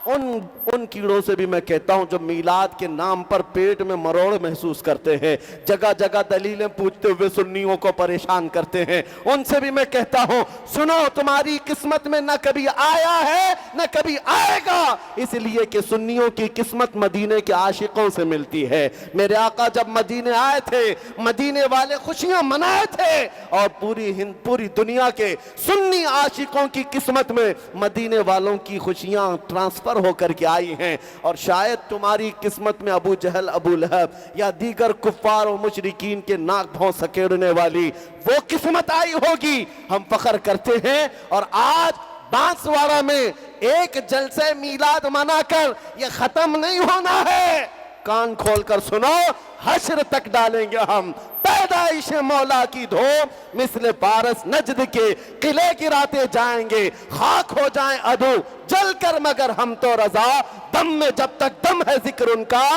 उन कीड़ों से भी मैं कहता हूं जो मीलाद के नाम पर पेट में मरोड़ महसूस करते हैं, जगह जगह दलीलें पूछते हुए सुन्नियों को परेशान करते हैं, उनसे भी मैं कहता हूं सुनो, तुम्हारी किस्मत में न कभी आया है न कभी आएगा, इसलिए कि सुन्नियों की किस्मत मदीने के आशिकों से मिलती है। मेरे आका जब मदीने आए थे, मदीने वाले खुशियां मनाए थे और पूरी दुनिया के सुन्नी आशिकों की किस्मत में मदीने वालों की खुशियां ट्रांसफर होकर के आई हैं। और शायद तुम्हारी किस्मत में अबू जहल, अबू लहब या दीगर कुफ्फार और मुशरिकीन के नाक भौं सकेड़ने वाली वो किस्मत आई होगी। हम फख्र करते हैं। और आज बांसवाड़ा में एक जलसे मीलाद मनाकर ये खत्म नहीं होना है। कान खोलकर सुनो, हश्र तक डालेंगे हम पैदाइश मौला की धूम, मिसले पारस नजद के किले गिराते जाएंगे, खाक हो जाएं अदू जलकर मगर हम तो रजा, दम में जब तक दम है जिक्र उनका,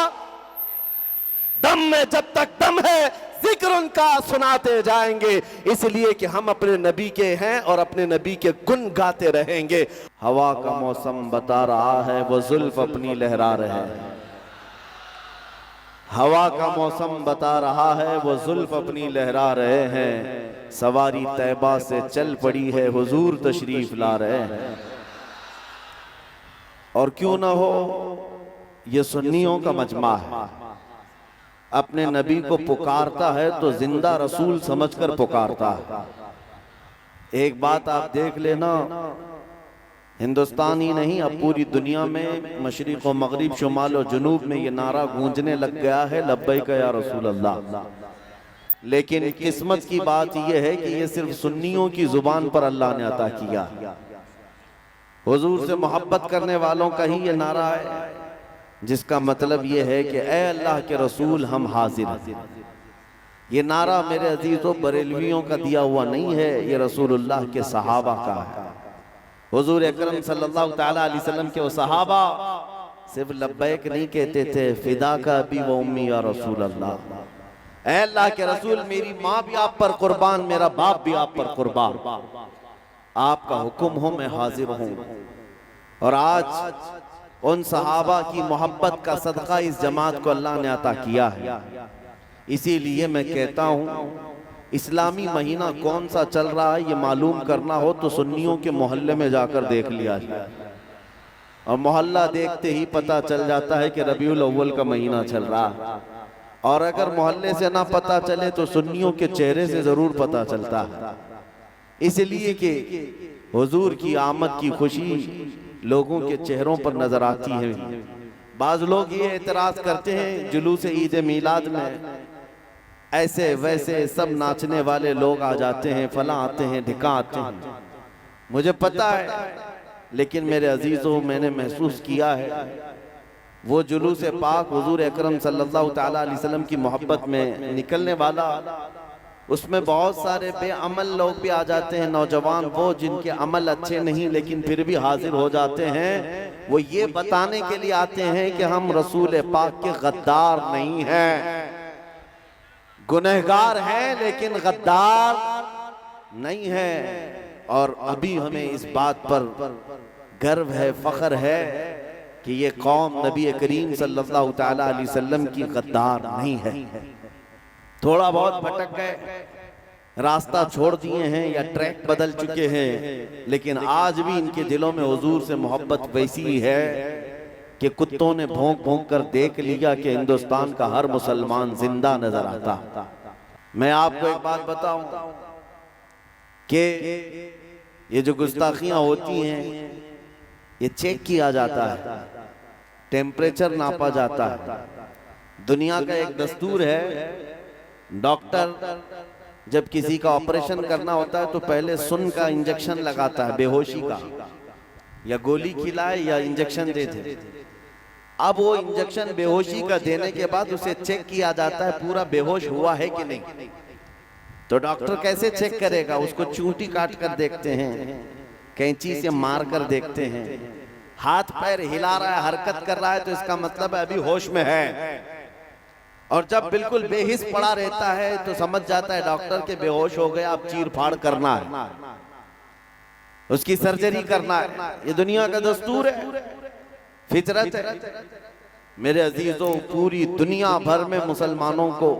दम में जब तक दम है जिक्र उनका सुनाते जाएंगे, इसलिए कि हम अपने नबी के हैं और अपने नबी के गुन गाते रहेंगे। हवा का मौसम बता रहा है वो जुल्फ अपनी लहरा रहे हैं, हवा का मौसम बता रहा है वो जुल्फ अपनी लहरा रहे हैं, सवारी तैबा से चल पड़ी है हुजूर तशरीफ ला रहे हैं। और क्यों ना हो, ये सुन्नियों का मजमा है, अपने नबी को पुकारता है तो जिंदा रसूल समझकर पुकारता है। एक बात आप देख लेना, हिंदुस्तान ही नहीं अब पूरी दुनिया में मशरिक व मगरिब, शुमाल और जुनूब में ये नारा गूंजने लग गया है, लब्बैक या रसूल अल्लाह। लेकिन किस्मत की बात यह है कि ये सिर्फ सुन्नियों की जुबान पर अल्लाह ने अता किया। हुजूर से मोहब्बत करने वालों का ही ये नारा है, जिसका मतलब ये है कि ए अल्लाह के रसूल हम हाजिर हैं। ये नारा मेरे अजीजों बरेलवियों का दिया हुआ नहीं है, ये रसूलुल्लाह के सहाबा का है। हुजूर अकरम सल्लल्लाहु तआला अलैहि वसल्लम के वो सहाबा सिर्फ लब्बैक नहीं कहते थे, फिदा का अबी व उम्मी या रसूल अल्लाह, ऐ अल्लाह के रसूल मेरी माँ भी आप पर कुर्बान, मेरा बाप भी आप पर कुर्बान, आपका हुक्म हो मैं हाजिर हूँ। और आज उन सहाबा की मोहब्बत का सदका इस जमात को अल्लाह ने अता किया है। इसीलिए मैं कहता हूँ इस्लामी महीना कौन सा चल रहा है ये मालूम करना हो तो सुन्नियों के मोहल्ले में जाकर देख लिया जाए, और मोहल्ला देखते ही पता चल जाता है कि रबीउल अव्वल का महीना चल रहा है। और अगर मोहल्ले से ना पता चले तो सुन्नियों के चेहरे से जरूर पता चलता है, इसलिए कि हुजूर की आमद की खुशी लोगों के चेहरों पर नजर आती है। बाज लोग ये एतराज करते हैं जुलूस ईद मीलाद में ऐसे वैसे सब नाचने वाले लोग आ जाते हैं, फला आते हैं, ढिका आते हैं। मुझे पता है, लेकिन मेरे अजीजों मैंने महसूस किया है वो जुलूस पाक हुजूर अकरम सल्लल्लाहु तआला अलैहि वसल्लम की मोहब्बत में निकलने वाला, उसमें बहुत सारे बेअमल लोग भी आ जाते हैं, नौजवान वो जिनके अमल अच्छे नहीं लेकिन फिर भी हाजिर हो जाते हैं। वो ये बताने के लिए आते हैं कि हम रसूल पाक के गद्दार नहीं हैं, गुनहगार हैं लेकिन गद्दार नहीं है। और अभी हमें इस बात पर गर्व है, फख्र है कि ये कौम नबी करीम सल्लल्लाहु तआला अलैहि वसल्लम की गद्दार नहीं है। थोड़ा बहुत भटक गए, रास्ता छोड़ दिए हैं या ट्रैक बदल चुके हैं, लेकिन आज भी इनके दिलों में हुजूर से मोहब्बत वैसी है कि कुत्तों ने भौंक भौंक कर देख लिया कि हिंदुस्तान का हर मुसलमान जिंदा नजर आता। मैं आपको एक बात बताऊं कि ये जो गुस्ताखियां होती हैं ये चेक किया जाता है, टेम्परेचर नापा जाता है। दुनिया का एक दस्तूर है, डॉक्टर जब किसी का ऑपरेशन करना होता है तो पहले सुन का इंजेक्शन लगाता है, बेहोशी का, या गोली खिलाए या इंजेक्शन दे दे। अब वो इंजेक्शन बेहोशी का देने के बाद उसे चेक किया जाता है पूरा बेहोश हुआ है कि नहीं। तो डॉक्टर कैसे चेक करेगा? उसको चूंटी काट कर देखते हैं, कैंची से मार कर देखते हैं, हाथ पैर हिला रहा है, हरकत कर रहा है तो इसका मतलब है अभी होश में है। और जब बिल्कुल बेहिस पड़ा रहता है तो समझ जाता है डॉक्टर के बेहोश हो गया, अब चीर फाड़ करना है, उसकी सर्जरी करना है। ये दुनिया का दस्तूर है। फितरत है। मेरे अजीजों, पूरी दुनिया भर में मुसलमानों को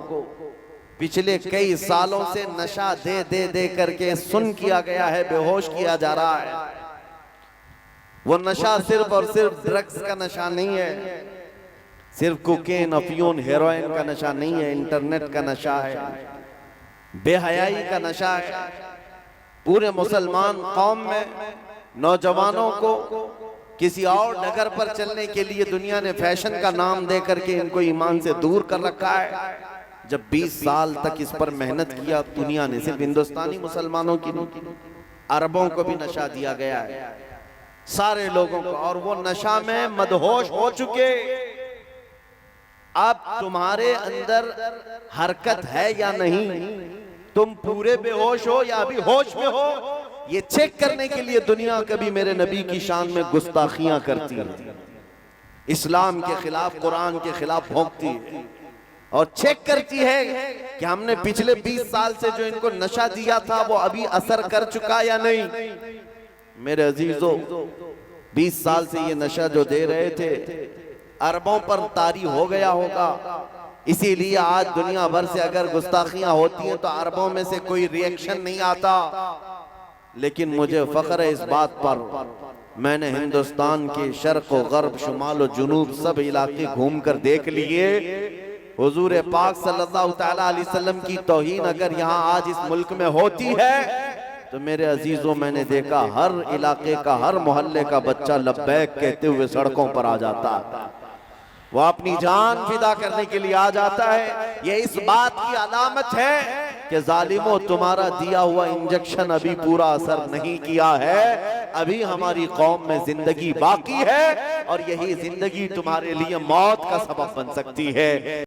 पिछले कई सालों से नशा दे दे दे करके सुन किया गया है, बेहोश किया जा रहा है। वो नशा सिर्फ और सिर्फ ड्रग्स का नशा नहीं है, सिर्फ कोकेन, अफीम, हेरोइन का नशा नहीं है, इंटरनेट का नशा है, बेहयाई का नशा है। पूरे मुसलमान कौम में नौजवानों को किसी और डगर पर चलने के लिए दुनिया ने फैशन का नाम दे करके इनको ईमान से दूर कर रखा है। जब 20 साल तक इस पर मेहनत किया दुनिया ने, सिर्फ हिंदुस्तानी मुसलमानों की नहीं, अरबों को भी नशा दिया गया है, सारे लोगों को, और वो नशा में मदहोश हो चुके। अब तुम्हारे अंदर हरकत है या नहीं, तुम पूरे बेहोश हो या अभी होश में हो, ये चेक करने के लिए दुनिया कभी मेरे नबी की शान में गुस्ताखियां करती है, इस्लाम के खिलाफ, कुरान के खिलाफ भोंकती है और चेक करती है कि हमने पिछले 20 साल से जो इनको नशा दिया था वो अभी असर कर चुका या नहीं। मेरे अजीजों, 20 साल से ये नशा जो दे रहे थे अरबों पर तारी हो गया होगा, इसीलिए आज दुनिया भर से अगर गुस्ताखियां होती हैं तो अरबों में से कोई रिएक्शन नहीं आता। लेकिन मुझे फख्र है इस बात पर, मैंने हिंदुस्तान के शर्क व गर्ब, शुमाल व जुनूब सब इलाके घूम कर देख लिए। हुजूर पाक सल्लल्लाहु तआला अलैहि वसल्लम की तौहीन अगर यहाँ आज इस मुल्क में होती है तो मेरे अजीजों, मैंने देखा हर इलाके का, हर मोहल्ले का बच्चा लब्बैक कहते हुए सड़कों पर आ जाता है, वो अपनी जान फिदा करने के लिए आ जाता है। ये इस बात की अलामत है कि जालिमों, तुम्हारा दिया हुआ इंजेक्शन अभी पूरा असर नहीं किया है, अभी हमारी कौम में जिंदगी बाकी है और यही जिंदगी तुम्हारे लिए मौत का सबब बन सकती है।